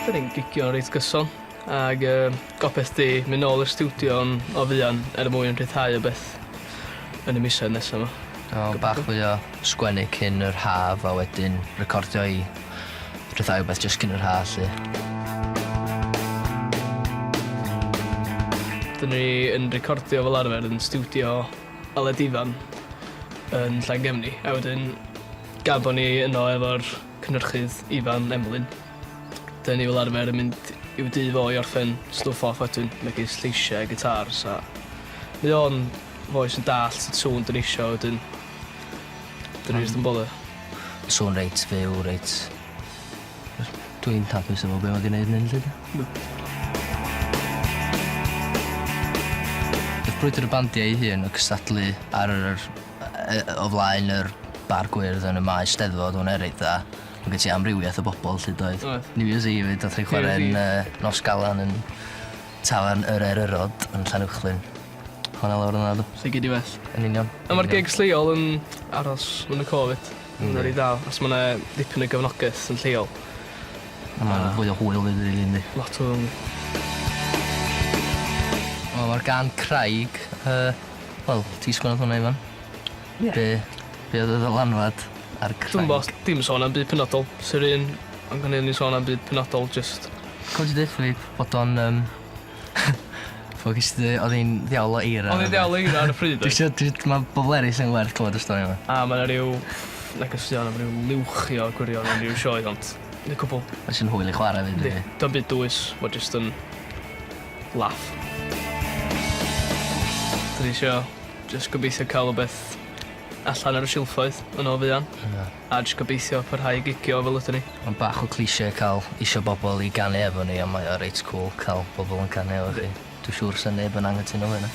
Da ni'n gigio'n reit gyson. Ac gobeith di mynd nôl i'r studio o fuan mwyn rhyddhau o beth yn y misoedd nesaf yma. Bach fwy o sgwennu cyn yr haf a wedyn recordio i rhyddhau o beth jyst cyn yr haf, lly. Dyn ni yn recordio fel arfer yn studio Aled Ifan yn Llangefni. A wedyn gafon ni yno efo'r cynhyrchydd Ifan Emlyn. Dyn ni fel arfer yn mynd i'w dŷ fo i orffen stwff off wedyn, megis lleisiau, gitars a... Mae o'n voice yn dall sy'n sŵn dyn eisiau wedyn. Dyn ni jyst yn bodau. Sŵn reit fyw, reit... Dwi'n hapus efo be mae gen i wneud yn lly. Bydd brwydr y bandiau ei hun o cystadlu ar o flaen yr bar gwyrdd yn y maes Steddfod o'n eraill dda. Mae gen ti amrywiaeth o bobl lle doedd. New Year's Eve, doedd chi'n chwarae'n Nos Galan yn tafarn yr Eryrod yn Llanuwchlyn. Honna lawr yna, do. Sy'n gyd i bell. Yn union. A mae'r gigs lleol yn aros yn y Covid. Yn yr i dal, os mae yna dipyn o gefnogaeth yn lleol. A mae'n fwy o hwyl fydd rili, yndi. Lot o... Mae'r gan Craig, wel, ti sgwnodd hwnna, Ifan? Ie. Be oedd y ddylanwad ar Craig? Dwi'n bod, dim sôn am byd penodol. Sy'r un, ond gan ni sôn am byd penodol, just... Com ti dweud fi bod o'n... Fog ysdi, oedd hi'n ddiawl o eira. Oedd hi'n ddiawl o eira ar y pryd, Mae bobl eraill yn werth clywed y stori yma. A mae yna rhyw... Negestion am rhyw liwchi o gwirion am rhyw sioedd, ond... Nid cwbl. Mae sy'n hwyl i chwarae fyd, ydy. Do'n byd dwys, mae jyst yn... laff. Dyn ni isio jyst gobeithio cael o beth allan ar y silffoedd yn o fuan. A jyst gobeithio parhau gigio fel ydyn ni. Mae'n bach o cliché cael isio bobl i ganu efo ni, a mae o reit cool cael bobl yn canu efo chi. Dwi'n siŵr sy'n neb yn angytuno hynna.